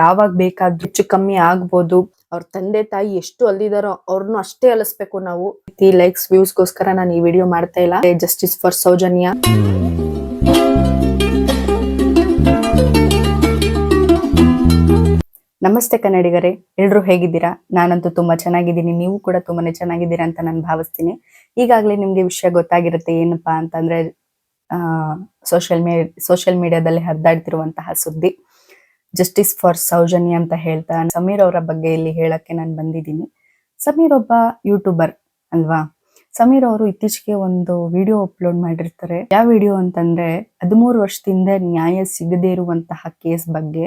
ಯಾವಾಗ ಬೇಕಾದ್ರೂ ಹೆಚ್ಚು ಕಮ್ಮಿ ಆಗ್ಬೋದು. ಅವ್ರ ತಂದೆ ತಾಯಿ ಎಷ್ಟು ಅಲ್ಲಿದಾರೋ ಅವ್ರನ್ನು ಅಷ್ಟೇ ಅಲಿಸ್ಬೇಕು ನಾವು. ಲೈಕ್ಸ್ ವ್ಯೂಸ್ಗೋಸ್ಕರ ನಾನು ಈ ವಿಡಿಯೋ ಮಾಡ್ತಾ ಇಲ್ಲ. Justice for Soujanya. ನಮಸ್ತೆ ಕನ್ನಡಿಗರೇ, ಎಲ್ರು ಹೇಗಿದ್ದೀರಾ? ನಾನಂತೂ ತುಂಬಾ ಚೆನ್ನಾಗಿದ್ದೀನಿ, ನೀವು ಕೂಡ ತುಂಬಾನೇ ಚೆನ್ನಾಗಿದ್ದೀರಾ ಅಂತ ನಾನು ಭಾವಿಸ್ತೀನಿ. ಈಗಾಗಲೇ ನಿಮ್ಗೆ ವಿಷಯ ಗೊತ್ತಾಗಿರುತ್ತೆ, ಏನಪ್ಪಾ ಅಂತಂದ್ರೆ ಸೋಷಿಯಲ್ ಮೀಡಿಯಾದಲ್ಲಿ ಹರಿದಾಡ್ತಿರುವಂತಹ ಸುದ್ದಿ ಜಸ್ಟಿಸ್ ಫಾರ್ ಸೌಜನ್ಯ ಅಂತ ಹೇಳ್ತಾ ಸಮೀರ್ ಅವರ ಬಗ್ಗೆ ಇಲ್ಲಿ ಹೇಳಕ್ಕೆ ನಾನು ಬಂದಿದ್ದೀನಿ. ಸಮೀರ್ ಒಬ್ಬ ಯೂಟ್ಯೂಬರ್ ಅಲ್ವಾ? ಸಮೀರ್ ಅವರು ಇತ್ತೀಚೆಗೆ ಒಂದು ವಿಡಿಯೋ ಅಪ್ಲೋಡ್ ಮಾಡಿರ್ತಾರೆ. ಯಾವ ವಿಡಿಯೋ ಅಂತಂದ್ರೆ 13 ವರ್ಷದಿಂದ ನ್ಯಾಯ ಸಿಗದೇ ಇರುವಂತಹ ಕೇಸ್ ಬಗ್ಗೆ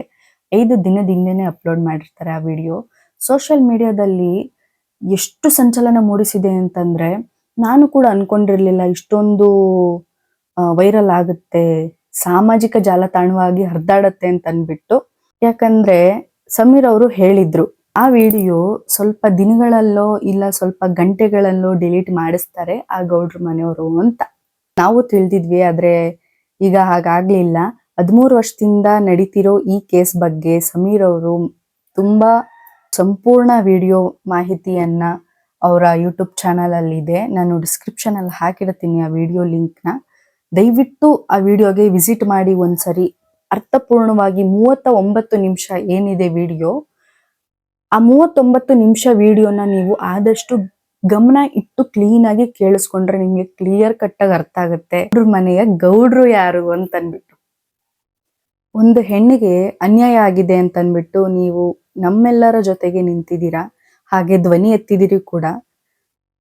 5 ದಿನದಿಂದನೇ ಅಪ್ಲೋಡ್ ಮಾಡಿರ್ತಾರೆ. ಆ ವಿಡಿಯೋ ಸೋಷಿಯಲ್ ಮೀಡಿಯಾದಲ್ಲಿ ಎಷ್ಟು ಸಂಚಲನ ಮೂಡಿಸಿದೆ ಅಂತಂದ್ರೆ ನಾನು ಕೂಡ ಅನ್ಕೊಂಡಿರ್ಲಿಲ್ಲ ಇಷ್ಟೊಂದು ವೈರಲ್ ಆಗುತ್ತೆ, ಸಾಮಾಜಿಕ ಜಾಲತಾಣವಾಗಿ ಹರಿದಾಡತ್ತೆ ಅಂತ ಅನ್ಬಿಟ್ಟು. ಯಾಕಂದ್ರೆ ಸಮೀರ್ ಅವರು ಹೇಳಿದ್ರು ಆ ವಿಡಿಯೋ ಸ್ವಲ್ಪ ದಿನಗಳಲ್ಲೋ ಇಲ್ಲ ಸ್ವಲ್ಪ ಗಂಟೆಗಳಲ್ಲೋ ಡಿಲೀಟ್ ಮಾಡಿಸ್ತಾರೆ ಆ ಗೌಡ್ರ ಮನೆಯವರು ಅಂತ ನಾವು ತಿಳಿದಿದ್ವಿ. ಆದ್ರೆ ಈಗ ಹಾಗಾಗ್ಲಿಲ್ಲ. 13 ವರ್ಷದಿಂದ ನಡೀತಿರೋ ಈ ಕೇಸ್ ಬಗ್ಗೆ ಸಮೀರ್ ಅವರು ತುಂಬಾ ಸಂಪೂರ್ಣ ವಿಡಿಯೋ ಮಾಹಿತಿಯನ್ನ ಅವರ ಯೂಟ್ಯೂಬ್ ಚಾನಲ್ ಅಲ್ಲಿ ಇದೆ. ನಾನು ಡಿಸ್ಕ್ರಿಪ್ಷನ್ ಅಲ್ಲಿ ಹಾಕಿರ್ತೀನಿ ಆ ವಿಡಿಯೋ ಲಿಂಕ್ ನ. ದಯವಿಟ್ಟು ಆ ವಿಡಿಯೋಗೆ ವಿಸಿಟ್ ಮಾಡಿ ಒಂದ್ಸರಿ. ಅರ್ಥಪೂರ್ಣವಾಗಿ 39 ನಿಮಿಷ ಏನಿದೆ ವಿಡಿಯೋ, ಆ 39 ನಿಮಿಷ ವಿಡಿಯೋನ ನೀವು ಆದಷ್ಟು ಗಮನ ಇಟ್ಟು ಕ್ಲೀನ್ ಆಗಿ ಕೇಳಿಸ್ಕೊಂಡ್ರೆ ನಿಮ್ಗೆ ಕ್ಲಿಯರ್ ಕಟ್ ಆಗಿ ಅರ್ಥ ಆಗುತ್ತೆ ಗೌಡ್ರ ಮನೆಯ ಗೌಡ್ರು ಯಾರು ಅಂತ ಅನ್ಬಿಟ್ಟು. ಒಂದು ಹೆಣ್ಣಿಗೆ ಅನ್ಯಾಯ ಆಗಿದೆ ಅಂತ ಅನ್ಬಿಟ್ಟು ನೀವು ನಮ್ಮೆಲ್ಲರ ಜೊತೆಗೆ ನಿಂತಿದ್ದೀರಾ, ಹಾಗೆ ಧ್ವನಿ ಎತ್ತಿದಿರಿ ಕೂಡ.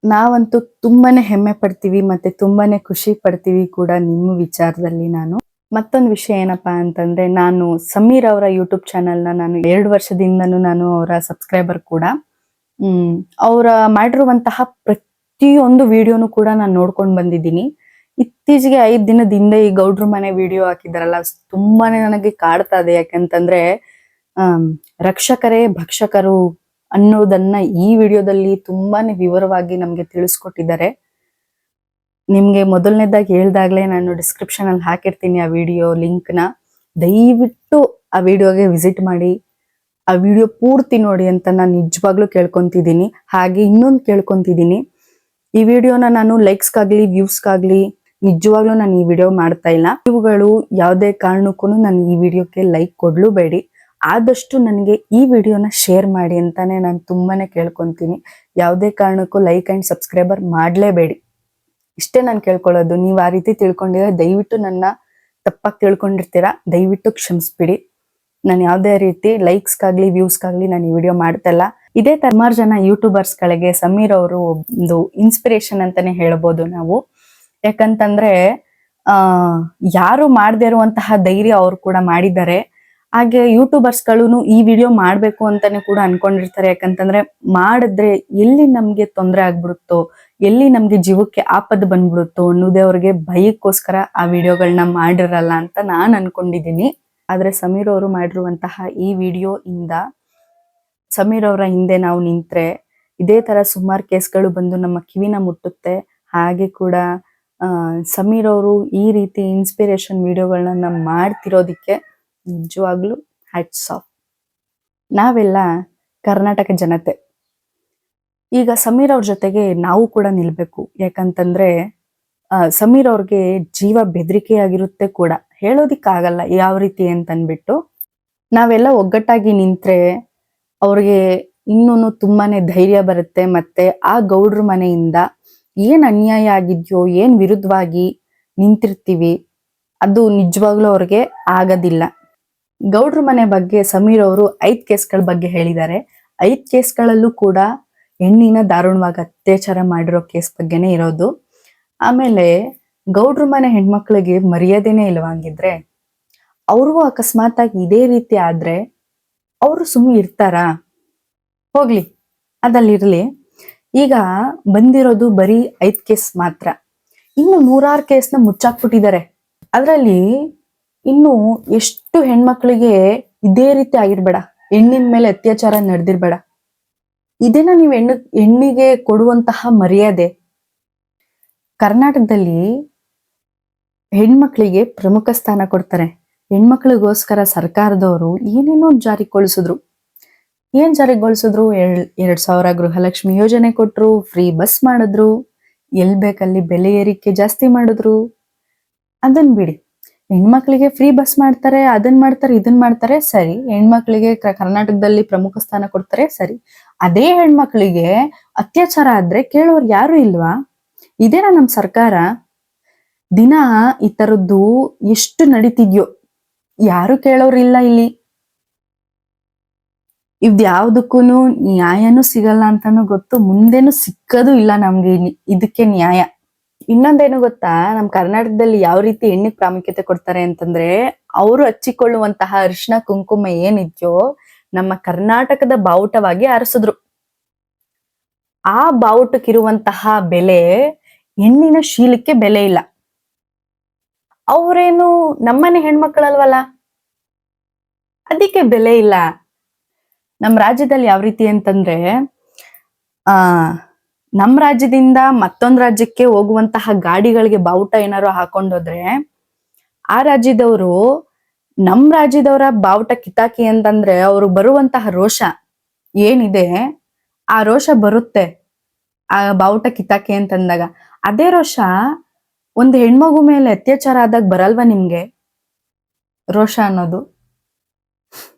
ನಾವಂತೂ ತುಂಬಾನೇ ಹೆಮ್ಮೆ ಪಡ್ತೀವಿ ಮತ್ತೆ ತುಂಬಾನೇ ಖುಷಿ ಪಡ್ತೀವಿ ಕೂಡ ನಿಮ್ಮ ವಿಚಾರದಲ್ಲಿ. ನಾನು ಮತ್ತೊಂದು ವಿಷಯ ಏನಪ್ಪಾ ಅಂತಂದ್ರೆ, ನಾನು ಸಮೀರ್ ಅವರ ಯೂಟ್ಯೂಬ್ ಚಾನೆಲ್ ನಾನು 2 ವರ್ಷದಿಂದನೂ ನಾನು ಅವರ ಸಬ್ಸ್ಕ್ರೈಬರ್ ಕೂಡ. ಅವರ ಮಾಡಿರುವಂತಹ ಪ್ರತಿಯೊಂದು ವಿಡಿಯೋನು ಕೂಡ ನಾನು ನೋಡ್ಕೊಂಡು ಬಂದಿದ್ದೀನಿ. ಇತ್ತೀಚೆಗೆ 5 ದಿನದಿಂದ ಈ ಗೌಡ್ರ ಮನೆ ವಿಡಿಯೋ ಹಾಕಿದಾರಲ್ಲ, ತುಂಬಾನೇ ನನಗೆ ಕಾಡ್ತಾ ಇದೆ. ಯಾಕಂತಂದ್ರೆ ರಕ್ಷಕರೇ ಭಕ್ಷಕರು ಅನ್ನೋದನ್ನ ಈ ವಿಡಿಯೋದಲ್ಲಿ ತುಂಬಾನೇ ವಿವರವಾಗಿ ನಮ್ಗೆ ತಿಳಿಸ್ಕೊಟ್ಟಿದ್ದಾರೆ. ನಿಮ್ಗೆ ಮೊದಲನೇದಾಗಿ ಹೇಳ್ದಾಗ್ಲೇ ನಾನು ಡಿಸ್ಕ್ರಿಪ್ಷನ್ ಅಲ್ಲಿ ಹಾಕಿರ್ತೀನಿ ಆ ವಿಡಿಯೋ ಲಿಂಕ್ ನ. ದಯವಿಟ್ಟು ಆ ವಿಡಿಯೋಗೆ ವಿಸಿಟ್ ಮಾಡಿ, ಆ ವಿಡಿಯೋ ಪೂರ್ತಿ ನೋಡಿ ಅಂತ ನಾನು ನಿಜವಾಗ್ಲೂ ಕೇಳ್ಕೊಂತಿದ್ದೀನಿ. ಹಾಗೆ ಇನ್ನೊಂದು ಕೇಳ್ಕೊಂತಿದ್ದೀನಿ, ಈ ವಿಡಿಯೋನ ನಾನು ಲೈಕ್ಸ್ಗಾಗ್ಲಿ ವ್ಯೂಸ್ಗಾಗ್ಲಿ ನಿಜವಾಗ್ಲೂ ನಾನು ಈ ವಿಡಿಯೋ ಮಾಡ್ತಾ ಇಲ್ಲ. ಇವುಗಳು ಯಾವುದೇ ಕಾರಣಕ್ಕೂ ನಾನು ಈ ವಿಡಿಯೋಕ್ಕೆ ಲೈಕ್ ಕೊಡ್ಲೂಬೇಡಿ. ಆದಷ್ಟು ನನಗೆ ಈ ವಿಡಿಯೋನ ಶೇರ್ ಮಾಡಿ ಅಂತಾನೆ ನಾನು ತುಂಬಾನೇ ಕೇಳ್ಕೊಂತೀನಿ. ಯಾವುದೇ ಕಾರಣಕ್ಕೂ ಲೈಕ್ ಅಂಡ್ ಸಬ್ಸ್ಕ್ರೈಬರ್ ಮಾಡ್ಲೇಬೇಡಿ, ಇಷ್ಟೇ ನಾನು ಕೇಳ್ಕೊಳ್ಳೋದು. ನೀವು ಆ ರೀತಿ ತಿಳ್ಕೊಂಡಿದ್ರೆ ದಯವಿಟ್ಟು ನನ್ನ ತಪ್ಪಾಗಿ ತಿಳ್ಕೊಂಡಿರ್ತೀರಾ, ದಯವಿಟ್ಟು ಕ್ಷಮಿಸ್ಬಿಡಿ. ನಾನು ಯಾವುದೇ ರೀತಿ ಲೈಕ್ಸ್ಗಾಗ್ಲಿ ವ್ಯೂಸ್ಗಾಗ್ಲಿ ನಾನು ಈ ವಿಡಿಯೋ ಮಾಡ್ತಾ ಇಲ್ಲ. ಇದೇ ಸುಮಾರು ಜನ ಯೂಟ್ಯೂಬರ್ಸ್ ಗಳಿಗೆ ಸಮೀರ್ ಅವರು ಒಂದು ಇನ್ಸ್ಪಿರೇಷನ್ ಅಂತಾನೆ ಹೇಳ್ಬೋದು ನಾವು. ಯಾಕಂತಂದ್ರೆ ಯಾರು ಮಾಡದೇ ಇರುವಂತಹ ಧೈರ್ಯ ಅವ್ರು ಕೂಡ ಮಾಡಿದ್ದಾರೆ. ಹಾಗೆ ಯೂಟ್ಯೂಬರ್ಸ್ ಗಳು ಈ ವಿಡಿಯೋ ಮಾಡ್ಬೇಕು ಅಂತಾನೆ ಕೂಡ ಅನ್ಕೊಂಡಿರ್ತಾರೆ. ಯಾಕಂತಂದ್ರೆ ಮಾಡಿದ್ರೆ ಎಲ್ಲಿ ನಮ್ಗೆ ತೊಂದರೆ ಆಗ್ಬಿಡುತ್ತೋ, ಎಲ್ಲಿ ನಮ್ಗೆ ಜೀವಕ್ಕೆ ಆಪತ್ತು ಬಂದ್ಬಿಡುತ್ತೋ ಅನ್ನೋದೇ ಅವ್ರಿಗೆ ಭಯಕ್ಕೋಸ್ಕರ ಆ ವಿಡಿಯೋಗಳನ್ನ ಮಾಡಿರಲ್ಲ ಅಂತ ನಾನ್ ಅನ್ಕೊಂಡಿದೀನಿ. ಆದ್ರೆ ಸಮೀರ್ ಅವರು ಮಾಡಿರುವಂತಹ ಈ ವಿಡಿಯೋ ಇಂದ ಸಮೀರ್ ಅವರ ಹಿಂದೆ ನಾವು ನಿಂತ್ರೆ ಇದೇ ತರ ಸುಮಾರು ಕೇಸ್ಗಳು ಬಂದು ನಮ್ಮ ಕಿವಿನ ಮುಟ್ಟುತ್ತೆ. ಹಾಗೆ ಕೂಡ ಸಮೀರ್ ಅವರು ಈ ರೀತಿ ಇನ್ಸ್ಪಿರೇಷನ್ ವಿಡಿಯೋಗಳನ್ನ ಮಾಡ್ತಿರೋದಿಕ್ಕೆ ನಿಜವಾಗ್ಲೂ ಹ್ಯಾಟ್ಸ್ ಆಫ್. ನಾವೆಲ್ಲ ಕರ್ನಾಟಕ ಜನತೆ. ಈಗ ಸಮೀರ್ ಅವ್ರ ಜೊತೆಗೆ ನಾವು ಕೂಡ ನಿಲ್ಬೇಕು. ಯಾಕಂತಂದ್ರೆ ಸಮೀರ್ ಅವ್ರಿಗೆ ಜೀವ ಬೆದರಿಕೆಯಾಗಿರುತ್ತೆ ಕೂಡ, ಹೇಳೋದಿಕ್ಕಾಗಲ್ಲ ಯಾವ ರೀತಿ ಅಂತ ಅನ್ಬಿಟ್ಟು. ನಾವೆಲ್ಲ ಒಗ್ಗಟ್ಟಾಗಿ ನಿಂತ್ರೆ ಅವ್ರಿಗೆ ಇನ್ನೂ ತುಂಬಾನೇ ಧೈರ್ಯ ಬರುತ್ತೆ. ಮತ್ತೆ ಆ ಗೌಡ್ರ ಮನೆಯಿಂದ ಏನ್ ಅನ್ಯಾಯ ಆಗಿದ್ಯೋ, ಏನ್ ವಿರುದ್ಧವಾಗಿ ನಿಂತಿರ್ತೀವಿ ಅದು ನಿಜವಾಗ್ಲೂ ಅವ್ರಿಗೆ ಆಗೋದಿಲ್ಲ. ಗೌಡ್ರ ಮನೆ ಬಗ್ಗೆ ಸಮೀರ್ ಅವರು 5 ಕೇಸ್ಗಳ ಬಗ್ಗೆ ಹೇಳಿದ್ದಾರೆ. 5 ಕೇಸ್ಗಳಲ್ಲೂ ಕೂಡ ಹೆಣ್ಣಿನ ದಾರುಣವಾಗಿ ಅತ್ಯಾಚಾರ ಮಾಡಿರೋ ಕೇಸ್ ಬಗ್ಗೆನೇ ಇರೋದು. ಆಮೇಲೆ ಗೌಡ್ರ ಮನೆ ಹೆಣ್ಮಕ್ಳಿಗೆ ಮರ್ಯಾದೆನೇ ಇಲ್ವಂಗಿದ್ರೆ ಅವ್ರಿಗೂ ಅಕಸ್ಮಾತ್ ಆಗಿ ಇದೇ ರೀತಿ ಆದ್ರೆ ಅವರು ಸುಮ್ಮನೆ ಇರ್ತಾರಾ? ಹೋಗ್ಲಿ, ಅದಲ್ಲಿರ್ಲಿ. ಈಗ ಬಂದಿರೋದು ಬರೀ 5 ಕೇಸ್ ಮಾತ್ರ. ಇನ್ನು 106 ಕೇಸ್ನ ಮುಚ್ಚಾಕ್ಬಿಟ್ಟಿದ್ದಾರೆ. ಅದ್ರಲ್ಲಿ ಇನ್ನು ಎಷ್ಟು ಹೆಣ್ಮಕ್ಳಿಗೆ ಇದೇ ರೀತಿ ಆಗಿರ್ಬೇಡ, ಹೆಣ್ಣಿನ ಮೇಲೆ ಅತ್ಯಾಚಾರ ನಡೆದಿರ್ಬೇಡ. ಇದೇನ ನೀವು ಹೆಣ್ಣಿಗೆ ಕೊಡುವಂತಹ ಮರ್ಯಾದೆ? ಕರ್ನಾಟಕದಲ್ಲಿ ಹೆಣ್ಮಕ್ಳಿಗೆ ಪ್ರಮುಖ ಸ್ಥಾನ ಕೊಡ್ತಾರೆ. ಹೆಣ್ಮಕ್ಳಿಗೋಸ್ಕರ ಸರ್ಕಾರದವರು ಏನೇನೋ ಜಾರಿಗೊಳಿಸಿದ್ರು. ಏನ್ ಜಾರಿಗೊಳಿಸಿದ್ರು? 2,000 ಗೃಹಲಕ್ಷ್ಮಿ ಯೋಜನೆ ಕೊಟ್ರು, ಫ್ರೀ ಬಸ್ ಮಾಡಿದ್ರು, ಎಲ್ ಬೇಕಲ್ಲಿ ಬೆಲೆ ಏರಿಕೆ ಜಾಸ್ತಿ ಮಾಡಿದ್ರು. ಅದನ್ ಬಿಡಿ, ಹೆಣ್ಮಕ್ಳಿಗೆ ಫ್ರೀ ಬಸ್ ಮಾಡ್ತಾರೆ, ಅದನ್ ಮಾಡ್ತಾರೆ, ಇದನ್ ಮಾಡ್ತಾರೆ, ಸರಿ. ಹೆಣ್ಮಕ್ಳಿಗೆ ಕರ್ನಾಟಕದಲ್ಲಿ ಪ್ರಮುಖ ಸ್ಥಾನ ಕೊಡ್ತಾರೆ, ಸರಿ. ಅದೇ ಹೆಣ್ಮಕ್ಳಿಗೆ ಅತ್ಯಾಚಾರ ಆದ್ರೆ ಕೇಳೋರು ಯಾರು ಇಲ್ವಾ? ಇದೇನಾ ನಮ್ ಸರ್ಕಾರ? ದಿನ ಈ ತರದ್ದು ಎಷ್ಟು ನಡೀತಿದ್ಯೋ, ಯಾರು ಕೇಳೋರಿಲ್ಲ ಇಲ್ಲಿ. ಇದ್ಯಾವ್ದಕ್ಕೂ ನ್ಯಾಯನೂ ಸಿಗಲ್ಲ ಅಂತಾನು ಗೊತ್ತು, ಮುಂದೆನೂ ಸಿಕ್ಕದು ಇಲ್ಲ ನಮ್ಗೆ ಇದಕ್ಕೆ ನ್ಯಾಯ. ಇನ್ನೊಂದೇನು ಗೊತ್ತಾ, ನಮ್ ಕರ್ನಾಟಕದಲ್ಲಿ ಯಾವ ರೀತಿ ಹೆಣ್ಣಿಗೆ ಪ್ರಾಮುಖ್ಯತೆ ಕೊಡ್ತಾರೆ ಅಂತಂದ್ರೆ, ಅವರು ಹಚ್ಚಿಕೊಳ್ಳುವಂತಹ ಅರಿಶಿನ ಕುಂಕುಮ ಏನಿದ್ಯೋ ನಮ್ಮ ಕರ್ನಾಟಕದ ಬಾವುಟವಾಗಿ ಆರಿಸಿದ್ರು. ಆ ಬಾವುಟಕ್ಕಿರುವಂತಹ ಬೆಲೆ ಹೆಣ್ಣಿನ ಶೀಲಕ್ಕೆ ಬೆಲೆ ಇಲ್ಲ. ಅವ್ರೇನು ನಮ್ಮನೆ ಹೆಣ್ಮಕ್ಳಲ್ವಲ್ಲ, ಅದಕ್ಕೆ ಬೆಲೆ ಇಲ್ಲ. ನಮ್ ರಾಜ್ಯದಲ್ಲಿ ಯಾವ ರೀತಿ ಅಂತಂದ್ರೆ, ನಮ್ ರಾಜ್ಯದಿಂದ ಮತ್ತೊಂದ್ ರಾಜ್ಯಕ್ಕೆ ಹೋಗುವಂತಹ ಗಾಡಿಗಳಿಗೆ ಬಾವುಟ ಏನಾರು ಹಾಕೊಂಡೋದ್ರೆ, ಆ ರಾಜ್ಯದವರು ನಮ್ ರಾಜ್ಯದವರ ಬಾವುಟ ಕಿತ್ತಾಕಿ ಅಂತಂದ್ರೆ ಅವ್ರು ಬರುವಂತಹ ರೋಷ ಏನಿದೆ, ಆ ರೋಷ ಬರುತ್ತೆ ಆ ಬಾವುಟ ಕಿತ್ತಾಕಿ ಅಂತಂದಾಗ. ಅದೇ ರೋಷ ಒಂದು ಹೆಣ್ಮಗು ಮೇಲೆ ಅತ್ಯಾಚಾರ ಆದಾಗ ಬರಲ್ವಾ ನಿಮ್ಗೆ ರೋಷ ಅನ್ನೋದು?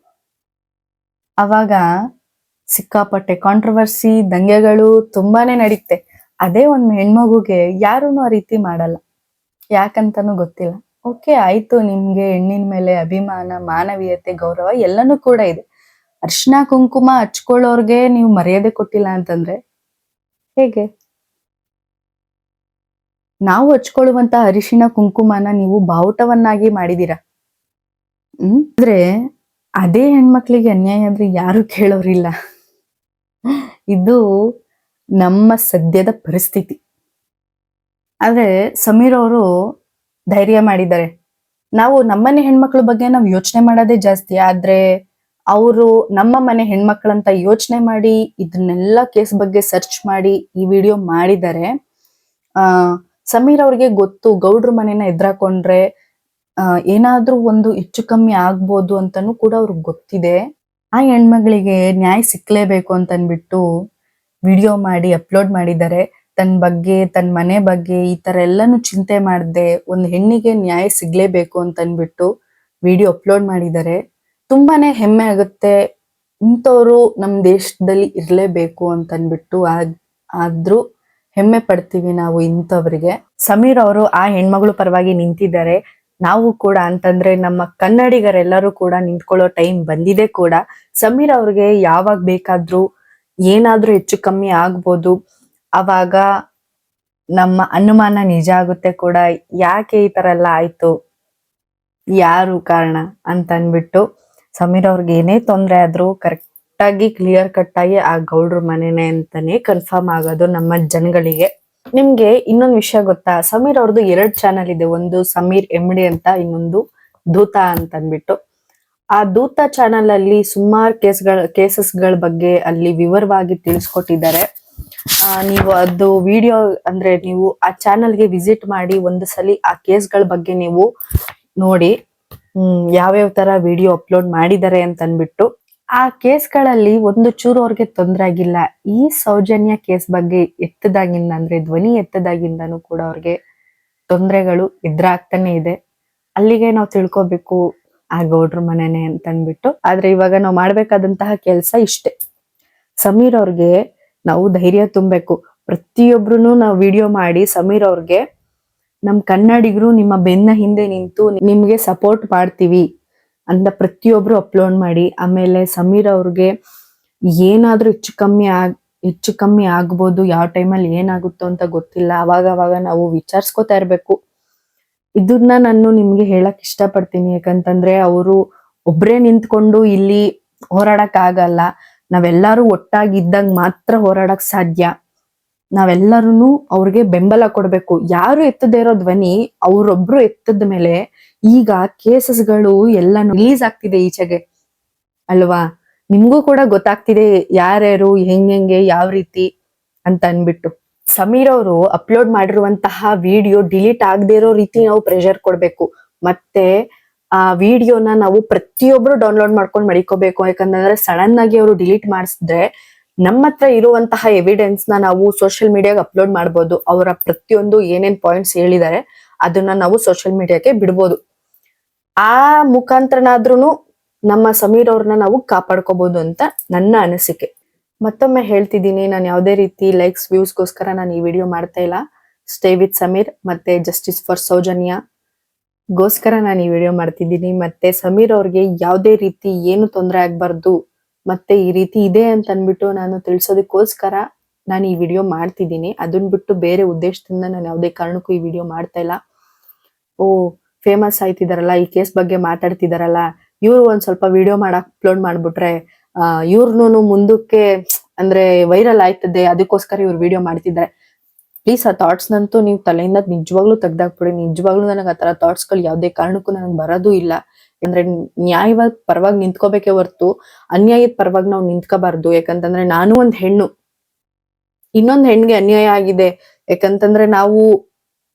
ಅವಾಗ ಸಿಕ್ಕಾಪಟ್ಟೆ ಕಾಂಟ್ರವರ್ಸಿ, ದಂಗೆಗಳು ತುಂಬಾನೇ ನಡೀತೆ. ಅದೇ ಒಂದ್ ಹೆಣ್ಮಗುಗೆ ಯಾರೂನು ಆ ರೀತಿ ಮಾಡಲ್ಲ, ಯಾಕಂತಾನು ಗೊತ್ತಿಲ್ಲ. ಓಕೆ, ಆಯ್ತು, ನಿಮ್ಗೆ ಹೆಣ್ಣಿನ ಮೇಲೆ ಅಭಿಮಾನ, ಮಾನವೀಯತೆ, ಗೌರವ ಎಲ್ಲನೂ ಕೂಡ ಇದೆ. ಅರ್ಶಿನ ಕುಂಕುಮ ಹಚ್ಕೊಳ್ಳೋರ್ಗೆ ನೀವು ಮರ್ಯಾದೆ ಕೊಟ್ಟಿಲ್ಲ ಅಂತಂದ್ರೆ ಹೇಗೆ? ನಾವು ಹಚ್ಕೊಳ್ಳುವಂತ ಅರಿಶಿನ ಕುಂಕುಮನ ನೀವು ಬಾವುಟವನ್ನಾಗಿ ಮಾಡಿದೀರ. ಆದ್ರೆ ಅದೇ ಹೆಣ್ಮಕ್ಳಿಗೆ ಅನ್ಯಾಯ ಆದ್ರೆ ಯಾರು ಕೇಳೋರಿಲ್ಲ. ಇದು ನಮ್ಮ ಸದ್ಯದ ಪರಿಸ್ಥಿತಿ. ಆದ್ರೆ ಸಮೀರ್ ಅವರು ಧೈರ್ಯ ಮಾಡಿದ್ದಾರೆ. ನಾವು ನಮ್ಮನೆ ಹೆಣ್ಮಕ್ಳ ಬಗ್ಗೆ ನಾವು ಯೋಚನೆ ಮಾಡೋದೇ ಜಾಸ್ತಿ, ಆದ್ರೆ ಅವರು ನಮ್ಮ ಮನೆ ಹೆಣ್ಮಕ್ಳಂತ ಯೋಚನೆ ಮಾಡಿ ಇದನ್ನೆಲ್ಲ ಕೇಸ್ ಬಗ್ಗೆ ಸರ್ಚ್ ಮಾಡಿ ಈ ವಿಡಿಯೋ ಮಾಡಿದ್ದಾರೆ. ಸಮೀರ್ ಅವ್ರಿಗೆ ಗೊತ್ತು, ಗೌಡ್ರ ಮನೆನ ಎದುರಾಕೊಂಡ್ರೆ ಏನಾದ್ರೂ ಒಂದು ಹೆಚ್ಚು ಕಮ್ಮಿ ಆಗ್ಬೋದು ಅಂತಾನು ಕೂಡ ಅವ್ರಿಗೆ ಗೊತ್ತಿದೆ. ಆ ಹೆಣ್ಮಗಳಿಗೆ ನ್ಯಾಯ ಸಿಕ್ಲೇಬೇಕು ಅಂತ ಅನ್ಬಿಟ್ಟು ವಿಡಿಯೋ ಮಾಡಿ ಅಪ್ಲೋಡ್ ಮಾಡಿದ್ದಾರೆ. ತನ್ನ ಬಗ್ಗೆ, ತನ್ನ ಮನೆ ಬಗ್ಗೆ ಈ ತರ ಎಲ್ಲಾನು ಚಿಂತೆ ಮಾಡದೆ ಒಂದು ಹೆಣ್ಣಿಗೆ ನ್ಯಾಯ ಸಿಗ್ಲೇಬೇಕು ಅಂತ ಅನ್ಬಿಟ್ಟು ವಿಡಿಯೋ ಅಪ್ಲೋಡ್ ಮಾಡಿದ್ದಾರೆ. ತುಂಬಾನೇ ಹೆಮ್ಮೆ ಆಗುತ್ತೆ. ಇಂಥವ್ರು ನಮ್ ದೇಶದಲ್ಲಿ ಇರ್ಲೇಬೇಕು ಅಂತ ಅನ್ಬಿಟ್ಟು ಆದ್ರೂ ಹೆಮ್ಮೆ ಪಡ್ತೀವಿ ನಾವು ಇಂಥವ್ರಿಗೆ. ಸಮೀರ್ ಅವರು ಆ ಹೆಣ್ಮಗಳು ಪರವಾಗಿ ನಿಂತಿದ್ದಾರೆ. ನಾವು ಕೂಡ ಅಂತಂದ್ರೆ ನಮ್ಮ ಕನ್ನಡಿಗರೆಲ್ಲರೂ ಕೂಡ ನಿಂತ್ಕೊಳ್ಳೋ ಟೈಮ್ ಬಂದಿದೆ ಕೂಡ. ಸಮೀರ್ ಅವ್ರಿಗೆ ಯಾವಾಗ ಬೇಕಾದ್ರೂ ಏನಾದ್ರೂ ಹೆಚ್ಚು ಕಮ್ಮಿ ಆಗ್ಬೋದು, ಅವಾಗ ನಮ್ಮ ಅನುಮಾನ ನಿಜ ಆಗುತ್ತೆ ಕೂಡ. ಯಾಕೆ ಈ ತರ ಎಲ್ಲ ಆಯ್ತು, ಯಾರು ಕಾರಣ ಅಂತ ಅನ್ಬಿಟ್ಟು ಸಮೀರ್ ಅವ್ರಿಗೆ ಏನೇ ತೊಂದ್ರೆ ಆದ್ರೂ ಕರೆಕ್ಟ್ ಆಗಿ ಕ್ಲಿಯರ್ ಕಟ್ ಆಗಿ ಆ ಗೌಡ್ರ ಮನೆನೆ ಅಂತಾನೆ ಕನ್ಫರ್ಮ್ ಆಗೋದು ನಮ್ಮ ಜನಗಳಿಗೆ. ನಿಮ್ಗೆ ಇನ್ನೊಂದು ವಿಷಯ ಗೊತ್ತಾ, ಸಮೀರ್ ಅವ್ರದ್ದು 2 ಚಾನಲ್ ಇದೆ. ಒಂದು ಸಮೀರ್ MD ಅಂತ, ಇನ್ನೊಂದು ದೂತ ಅಂತ ಅನ್ಬಿಟ್ಟು. ಆ ದೂತ ಚಾನಲ್ ಅಲ್ಲಿ ಸುಮಾರು ಕೇಸಸ್ಗಳ ಬಗ್ಗೆ ಅಲ್ಲಿ ವಿವರವಾಗಿ ತಿಳಿಸ್ಕೊಟ್ಟಿದ್ದಾರೆ. ನೀವು ಅದು ವಿಡಿಯೋ ಅಂದ್ರೆ ನೀವು ಆ ಚಾನಲ್ಗೆ ವಿಸಿಟ್ ಮಾಡಿ ಒಂದು ಸಲಿ ಆ ಕೇಸ್ಗಳ ಬಗ್ಗೆ ನೀವು ನೋಡಿ, ಯಾವ್ಯಾವ ತರ ವಿಡಿಯೋ ಅಪ್ಲೋಡ್ ಮಾಡಿದ್ದಾರೆ ಅಂತ ಅನ್ಬಿಟ್ಟು. ಆ ಕೇಸ್ಗಳಲ್ಲಿ ಒಂದು ಚೂರು ಅವ್ರಿಗೆ ತೊಂದರೆ ಆಗಿಲ್ಲ. ಈ ಸೌಜನ್ಯ ಕೇಸ್ ಬಗ್ಗೆ ಎತ್ತದಾಗಿಂದ ಅಂದ್ರೆ ಧ್ವನಿ ಎತ್ತದಾಗಿಂದನೂ ಕೂಡ ಅವ್ರಿಗೆ ತೊಂದರೆಗಳು ಎದುರಾಗ್ತಾನೆ ಇದೆ. ಅಲ್ಲಿಗೆ ನಾವು ತಿಳ್ಕೊಬೇಕು ಆ ಗೌಡ್ರ ಮನೆನೆ ಅಂತ ಅನ್ಬಿಟ್ಟು. ಆದ್ರೆ ಇವಾಗ ನಾವು ಮಾಡ್ಬೇಕಾದಂತಹ ಕೆಲಸ ಇಷ್ಟೇ, ಸಮೀರ್ ಅವ್ರಿಗೆ ನಾವು ಧೈರ್ಯ ತುಂಬಬೇಕು. ಪ್ರತಿಯೊಬ್ರು ನಾವು ವಿಡಿಯೋ ಮಾಡಿ ಸಮೀರ್ ಅವ್ರಿಗೆ ನಮ್ ಕನ್ನಡಿಗರು ನಿಮ್ಮ ಬೆನ್ನ ಹಿಂದೆ ನಿಂತು ನಿಮ್ಗೆ ಸಪೋರ್ಟ್ ಮಾಡ್ತೀವಿ ಅಂತ ಪ್ರತಿಯೊಬ್ರು ಅಪ್ಲೋಡ್ ಮಾಡಿ. ಆಮೇಲೆ ಸಮೀರ್ ಅವ್ರಿಗೆ ಏನಾದ್ರೂ ಹೆಚ್ಚು ಕಮ್ಮಿ ಆಗ್ಬೋದು, ಯಾವ ಟೈಮಲ್ಲಿ ಏನಾಗುತ್ತೋ ಅಂತ ಗೊತ್ತಿಲ್ಲ. ಅವಾಗ ನಾವು ವಿಚಾರಿಸ್ಕೊತಾ ಇರ್ಬೇಕು. ಇದನ್ನ ನಾನು ನಿಮ್ಗೆ ಹೇಳಕ್ ಇಷ್ಟಪಡ್ತೀನಿ. ಯಾಕಂತಂದ್ರೆ ಅವರು ಒಬ್ರೇ ನಿಂತ್ಕೊಂಡು ಇಲ್ಲಿ ಹೋರಾಡಕ್ ಆಗಲ್ಲ. ನಾವೆಲ್ಲರೂ ಒಟ್ಟಾಗಿದ್ದಾಗ ಮಾತ್ರ ಹೋರಾಡಕ್ ಸಾಧ್ಯ. ನಾವೆಲ್ಲರೂ ಅವ್ರಿಗೆ ಬೆಂಬಲ ಕೊಡ್ಬೇಕು. ಯಾರು ಎತ್ತದೇ ಇರೋ ಧ್ವನಿ ಅವ್ರೊಬ್ರು ಎತ್ತದ ಮೇಲೆ ಈಗ ಕೇಸಸ್ಗಳು ಎಲ್ಲಾನು ರಿಲೀಸ್ ಆಗ್ತಿದೆ ಈಚೆಗೆ ಅಲ್ವಾ? ನಿಮ್ಗೂ ಕೂಡ ಗೊತ್ತಾಗ್ತಿದೆ ಯಾರ್ಯಾರು ಹೆಂಗೆ ಯಾವ ರೀತಿ ಅಂತ ಅನ್ಬಿಟ್ಟು. ಸಮೀರ್ ಅವರು ಅಪ್ಲೋಡ್ ಮಾಡಿರುವಂತಹ ವಿಡಿಯೋ ಡಿಲೀಟ್ ಆಗದೆ ಇರೋ ರೀತಿ ನಾವು ಪ್ರೆಷರ್ ಕೊಡ್ಬೇಕು. ಮತ್ತೆ ಆ ವಿಡಿಯೋನ ನಾವು ಪ್ರತಿಯೊಬ್ರು ಡೌನ್ಲೋಡ್ ಮಾಡ್ಕೊಂಡು ಮಡಿಕೋಬೇಕು. ಯಾಕಂದ್ರೆ ಸಡನ್ ಆಗಿ ಅವರು ಡಿಲೀಟ್ ಮಾಡಿಸಿದ್ರೆ ನಮ್ಮ ಹತ್ರ ಇರುವಂತಹ ಎವಿಡೆನ್ಸ್ ನ ನಾವು ಸೋಷಿಯಲ್ ಮೀಡಿಯಾಗ ಅಪ್ಲೋಡ್ ಮಾಡ್ಬೋದು. ಅವರ ಪ್ರತಿಯೊಂದು ಏನೇನ್ ಪಾಯಿಂಟ್ಸ್ ಹೇಳಿದ್ದಾರೆ ಅದನ್ನ ನಾವು ಸೋಷಿಯಲ್ ಮೀಡಿಯಾಕ್ಕೆ ಬಿಡ್ಬೋದು. ಆ ಮುಖಾಂತರನಾದ್ರೂ ನಮ್ಮ ಸಮೀರ್ ಅವ್ರನ್ನ ನಾವು ಕಾಪಾಡ್ಕೋಬಹುದು ಅಂತ ನನ್ನ ಅನಿಸಿಕೆ. ಮತ್ತೊಮ್ಮೆ ಹೇಳ್ತಿದ್ದೀನಿ, ನಾನು ಯಾವುದೇ ರೀತಿ ಲೈಕ್ಸ್ ವ್ಯೂಸ್ಗೋಸ್ಕರ ನಾನು ಈ ವಿಡಿಯೋ ಮಾಡ್ತಾ ಇಲ್ಲ. ಸ್ಟೇ ವಿತ್ ಸಮೀರ್ ಮತ್ತೆ ಜಸ್ಟಿಸ್ ಫಾರ್ ಸೌಜನ್ಯ ಗೋಸ್ಕರ ನಾನು ಈ ವಿಡಿಯೋ ಮಾಡ್ತಿದ್ದೀನಿ. ಮತ್ತೆ ಸಮೀರ್ ಅವ್ರಿಗೆ ಯಾವುದೇ ರೀತಿ ಏನು ತೊಂದರೆ ಆಗ್ಬಾರ್ದು, ಮತ್ತೆ ಈ ರೀತಿ ಇದೆ ಅಂತ ಅನ್ಬಿಟ್ಟು ನಾನು ತಿಳಿಸೋದಕ್ಕೋಸ್ಕರ ನಾನು ಈ ವಿಡಿಯೋ ಮಾಡ್ತಿದ್ದೀನಿ. ಅದನ್ನ ಬಿಟ್ಟು ಬೇರೆ ಉದ್ದೇಶದಿಂದ ನಾನು ಯಾವುದೇ ಕಾರಣಕ್ಕೂ ಈ ವಿಡಿಯೋ ಮಾಡ್ತಾ ಇಲ್ಲ. ಓ ಫೇಮಸ್ ಆಯ್ತಿದಾರಲ್ಲ, ಈ ಕೇಸ್ ಬಗ್ಗೆ ಮಾತಾಡ್ತಿದಾರಲ್ಲ, ಇವ್ರು ಒಂದ್ ಸ್ವಲ್ಪ ವಿಡಿಯೋ ಮಾಡಕ್ ಅಪ್ಲೋಡ್ ಮಾಡ್ಬಿಟ್ರೆ ಇವ್ರನ್ನೂ ಮುಂದಕ್ಕೆ ಅಂದ್ರೆ ವೈರಲ್ ಆಯ್ತದೆ, ಅದಕ್ಕೋಸ್ಕರ ಇವ್ರು ವಿಡಿಯೋ ಮಾಡ್ತಿದ್ದಾರೆ. ಪ್ಲೀಸ್ ಆ ಥಾಟ್ಸ್ ನಂತೂ ನೀವು ತಲೆಯಿಂದ ನಿಜವಾಗ್ಲೂ ತೆಗ್ದಾಕ್ಬಿಡಿ. ನಿಜವಾಗ್ಲೂ ನನಗೆ ಆ ತರ ಥಾಟ್ಸ್ ಗಳು ಯಾವುದೇ ಕಾರಣಕ್ಕೂ ನನಗೆ ಬರೋದು ಇಲ್ಲ. ಅಂದ್ರೆ ನ್ಯಾಯವಾದ ಪರವಾಗಿ ನಿಂತ್ಕೋಬೇಕೆ ಹೊರ್ತು ಅನ್ಯಾಯದ ಪರವಾಗಿ ನಾವು ನಿಂತ್ಕೋಬಾರ್ದು. ಯಾಕಂತಂದ್ರೆ ನಾನು ಒಂದ್ ಹೆಣ್ಣು, ಇನ್ನೊಂದ್ ಹೆಣ್ಣಿಗೆ ಅನ್ಯಾಯ ಆಗಿದೆ. ಯಾಕಂತಂದ್ರೆ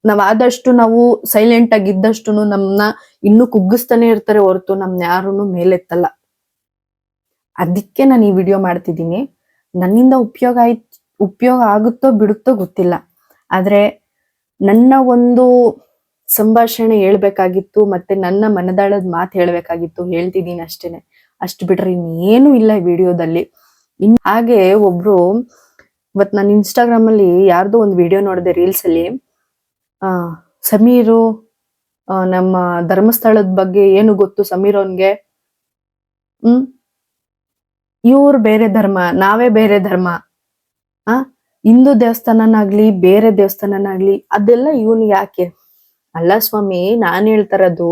ನಾವಾದಷ್ಟು ನಾವು ಸೈಲೆಂಟ್ ಆಗಿದ್ದಷ್ಟು ನಮ್ನ ಇನ್ನೂ ಕುಗ್ಗಿಸ್ತಾನೆ ಇರ್ತಾರೆ ಹೊರತು ನಮ್ನ ಯಾರನ್ನು ಮೇಲೆತ್ತಲ್ಲ. ಅದಕ್ಕೆ ನಾನು ಈ ವಿಡಿಯೋ ಮಾಡ್ತಿದ್ದೀನಿ. ನನ್ನಿಂದ ಉಪಯೋಗ ಆಗುತ್ತೋ ಬಿಡುತ್ತೋ ಗೊತ್ತಿಲ್ಲ, ಆದ್ರೆ ನನ್ನ ಒಂದು ಸಂಭಾಷಣೆ ಹೇಳ್ಬೇಕಾಗಿತ್ತು, ಮತ್ತೆ ನನ್ನ ಮನದಾಳದ ಮಾತು ಹೇಳ್ಬೇಕಾಗಿತ್ತು, ಹೇಳ್ತಿದ್ದೀನಿ ಅಷ್ಟೇನೆ. ಅಷ್ಟು ಬಿಟ್ರೆ ಇನ್ನೇನು ಇಲ್ಲ ಈ ವಿಡಿಯೋದಲ್ಲಿ. ಹಾಗೆ ಒಬ್ರು ಇವತ್ ನಾನು ಇನ್ಸ್ಟಾಗ್ರಾಮ್ ಅಲ್ಲಿ ಯಾರ್ದೋ ಒಂದು ವಿಡಿಯೋ ನೋಡಿದೆ, ರೀಲ್ಸ್ ಅಲ್ಲಿ. ಸಮೀರು ನಮ್ಮ ಧರ್ಮಸ್ಥಳದ ಬಗ್ಗೆ ಏನು ಗೊತ್ತು ಸಮೀರ್ ಅವನ್ಗೆ, ಇವ್ರು ಬೇರೆ ಧರ್ಮ, ನಾವೇ ಬೇರೆ ಧರ್ಮ, ಹಿಂದೂ ದೇವಸ್ಥಾನನಾಗ್ಲಿ ಬೇರೆ ದೇವಸ್ಥಾನನಾಗ್ಲಿ ಅದೆಲ್ಲ ಇವನ್ ಯಾಕೆ? ಅಲ್ಲ ಸ್ವಾಮಿ, ನಾನ್ ಹೇಳ್ತಾರದು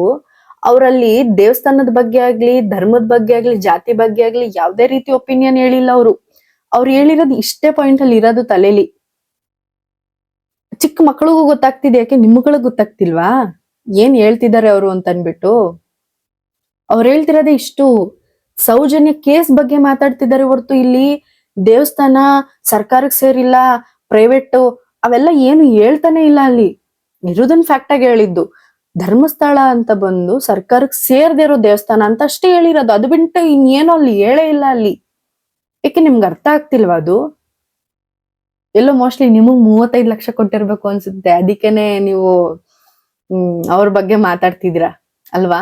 ಅವ್ರಲ್ಲಿ ದೇವಸ್ಥಾನದ ಬಗ್ಗೆ ಆಗ್ಲಿ, ಧರ್ಮದ ಬಗ್ಗೆ ಆಗ್ಲಿ, ಜಾತಿ ಬಗ್ಗೆ ಆಗ್ಲಿ ಯಾವ್ದೇ ರೀತಿ ಒಪಿನಿಯನ್ ಹೇಳಿಲ್ಲ. ಅವ್ರು ಹೇಳಿರೋದು ಇಷ್ಟೇ ಪಾಯಿಂಟ್ ಅಲ್ಲಿ ಇರೋದು ತಲೆಲಿ. ಚಿಕ್ಕ ಮಕ್ಕಳಿಗೂ ಗೊತ್ತಾಗ್ತಿದೆ, ಯಾಕೆ ನಿಮ್ಗಳಿಗೆ ಗೊತ್ತಾಗ್ತಿಲ್ವಾ ಏನ್ ಹೇಳ್ತಿದ್ದಾರೆ ಅವರು ಅಂತ ಅನ್ಬಿಟ್ಟು? ಅವ್ರು ಹೇಳ್ತಿರೋದೇ ಇಷ್ಟು. ಸೌಜನ್ಯ ಕೇಸ್ ಬಗ್ಗೆ ಮಾತಾಡ್ತಿದ್ದಾರೆ ಹೊರತು ಇಲ್ಲಿ ದೇವಸ್ಥಾನ ಸರ್ಕಾರಕ್ಕೆ ಸೇರಿಲ್ಲ, ಪ್ರೈವೇಟ್ ಅವೆಲ್ಲ ಏನು ಹೇಳ್ತಾನೆ ಇಲ್ಲ. ಅಲ್ಲಿ ಇರುದನ್ ಫ್ಯಾಕ್ಟ್ ಆಗಿ ಹೇಳಿದ್ದು ಧರ್ಮಸ್ಥಳ ಅಂತ ಬಂದು ಸರ್ಕಾರಕ್ಕೆ ಸೇರ್ದೇ ಇರೋ ದೇವಸ್ಥಾನ ಅಂತ ಅಷ್ಟೇ ಹೇಳಿರೋದು. ಅದು ಬಿಟ್ಟು ಇನ್ನೇನು ಅಲ್ಲಿ ಹೇಳೇ ಇಲ್ಲ ಅಲ್ಲಿ. ಯಾಕೆ ನಿಮ್ಗೆ ಅರ್ಥ ಆಗ್ತಿಲ್ವಾ ಅದು? ಎಲ್ಲೋ ಮೋಸ್ಟ್ಲಿ ನಿಮಗ್ 35 ಲಕ್ಷ ಕೊಟ್ಟಿರ್ಬೇಕು ಅನ್ಸುತ್ತೆ, ಅದಕ್ಕೇನೆ ನೀವು ಅವ್ರ ಬಗ್ಗೆ ಮಾತಾಡ್ತಿದ್ದೀರಾ ಅಲ್ವಾ?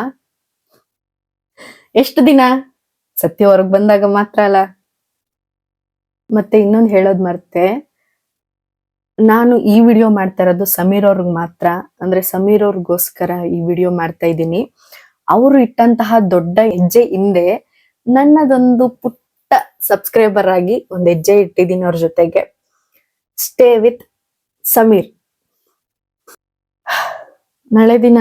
ಎಷ್ಟು ದಿನ? ಸತ್ಯ ಹೊರಗ್ ಬಂದಾಗ ಮಾತ್ರ ಅಲ್ಲ. ಮತ್ತೆ ಇನ್ನೊಂದು ಹೇಳೋದ್ ಮರ್ತೆ, ನಾನು ಈ ವಿಡಿಯೋ ಮಾಡ್ತಾ ಇರೋದು ಸಮೀರ್ ಅವ್ರಿಗೆ ಮಾತ್ರ. ಅಂದ್ರೆ ಸಮೀರ್ ಅವ್ರಿಗೋಸ್ಕರ ಈ ವಿಡಿಯೋ ಮಾಡ್ತಾ ಇದ್ದೀನಿ. ಅವರು ಇಟ್ಟಂತಹ ದೊಡ್ಡ ಹೆಜ್ಜೆ ಹಿಂದೆ ನನ್ನದೊಂದು ಪುಟ್ಟ ಸಬ್ಸ್ಕ್ರೈಬರ್ ಆಗಿ ಒಂದ್ ಹೆಜ್ಜೆ ಇಟ್ಟಿದ್ದೀನಿ ಅವ್ರ ಜೊತೆಗೆ. Stay with Sameer. ನಾಳೆ ದಿನ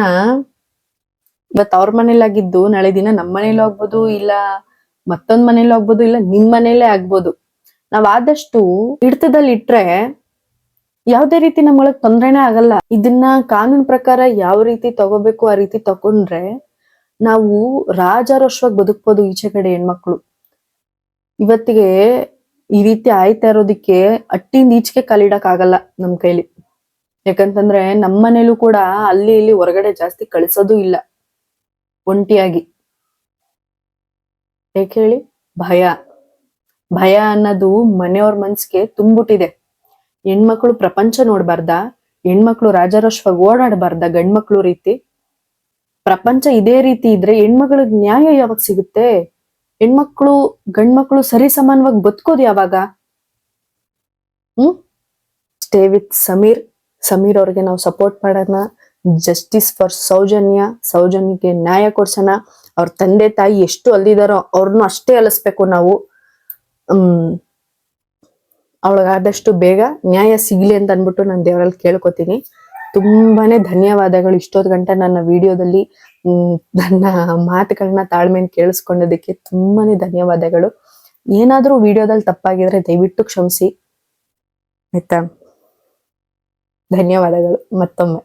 ಇವತ್ತು ಅವ್ರ ಮನೇಲಾಗಿದ್ದು ನಾಳೆ ದಿನ ನಮ್ಮ ಮನೇಲಿ ಆಗ್ಬೋದು, ಇಲ್ಲ ಮತ್ತೊಂದ್ ಮನೇಲಿ ಆಗ್ಬೋದು, ಇಲ್ಲ ನಿಮ್ ಮನೇಲೇ ಆಗ್ಬೋದು. ನಾವ್ ಆದಷ್ಟು ಹಿಡಿತದಲ್ಲಿ ಇಟ್ರೆ ಯಾವ್ದೇ ರೀತಿ ನಮ್ಮೊಳಗ್ ತೊಂದ್ರೆನೇ ಆಗಲ್ಲ. ಇದನ್ನ ಕಾನೂನ್ ಪ್ರಕಾರ ಯಾವ ರೀತಿ ತಗೋಬೇಕು ಆ ರೀತಿ ತಗೊಂಡ್ರೆ ನಾವು ರಾಜಾರೋಷವಾಗಿ ಬದುಕ್ಬೋದು ಈಚೆ ಕಡೆ ಹೆಣ್ಮಕ್ಳು. ಇವತ್ತಿಗೆ ಈ ರೀತಿ ಆಯ್ತಾ ಇರೋದಿಕ್ಕೆ ಅಟ್ಟಿಂದ ಈಚೆಗೆ ಕಾಲಿಡಕ್ ಆಗಲ್ಲ ನಮ್ ಕೈಲಿ. ಯಾಕಂತಂದ್ರೆ ನಮ್ಮ ಮನೇಲೂ ಕೂಡ ಅಲ್ಲಿ ಇಲ್ಲಿ ಹೊರಗಡೆ ಜಾಸ್ತಿ ಕಳಿಸೋದು ಇಲ್ಲ ಒಂಟಿಯಾಗಿ. ಯಾಕೆ ಹೇಳಿ? ಭಯ ಅನ್ನೋದು ಮನೆಯವ್ರ ಮನ್ಸಿಗೆ ತುಂಬಿಟ್ಟಿದೆ. ಹೆಣ್ಮಕ್ಳು ಪ್ರಪಂಚ ನೋಡ್ಬಾರ್ದ? ಹೆಣ್ಮಕ್ಳು ರಾಜಾರೋಷವಾಗಿ ಓಡಾಡಬಾರ್ದ ಗಂಡ್ಮಕ್ಳು ರೀತಿ? ಪ್ರಪಂಚ ಇದೇ ರೀತಿ ಇದ್ರೆ ಹೆಣ್ಮಕ್ಳಿಗೆ ನ್ಯಾಯ ಯಾವಾಗ ಸಿಗುತ್ತೆ? ಗಂಡ್ಮಕ್ಳು ಸರಿ ಸಮಾನವಾಗಿ ಬದುಕೋದು ಯಾವಾಗ? ಸ್ಟೇ ವಿತ್ ಸಮೀರ್ ಅವ್ರಿಗೆ ನಾವು ಸಪೋರ್ಟ್ ಮಾಡೋಣ. ಜಸ್ಟಿಸ್ ಫಾರ್ ಸೌಜನ್ಯಕ್ಕೆ ನ್ಯಾಯ ಕೊಡ್ಸೋಣ. ಅವ್ರ ತಂದೆ ತಾಯಿ ಎಷ್ಟು ಅಲ್ಲಿದಾರೋ ಅವ್ರನ್ನು ಅಷ್ಟೇ ಅಲಿಸ್ಬೇಕು ನಾವು. ಅವಳಿಗಾದಷ್ಟು ಬೇಗ ನ್ಯಾಯ ಸಿಗ್ಲಿ ಅಂತ ಅನ್ಬಿಟ್ಟು ನಾನು ದೇವರಲ್ಲಿ ಕೇಳ್ಕೊತೀನಿ. ತುಂಬಾನೇ ಧನ್ಯವಾದಗಳು ಇಷ್ಟೊತ್ತು ಗಂಟೆ ನನ್ನ ವಿಡಿಯೋದಲ್ಲಿ ನನ್ನ ಮಾತುಗಳನ್ನ ತಾಳ್ಮೆಯಿಂದ ಕೇಳಿಸ್ಕೊಂಡೋದಕ್ಕೆ ತುಂಬಾನೇ ಧನ್ಯವಾದಗಳು. ಏನಾದ್ರೂ ವಿಡಿಯೋದಲ್ಲಿ ತಪ್ಪಾಗಿದ್ರೆ ದಯವಿಟ್ಟು ಕ್ಷಮಿಸಿ ಆಯ್ತಾ? ಧನ್ಯವಾದಗಳು ಮತ್ತೊಮ್ಮೆ.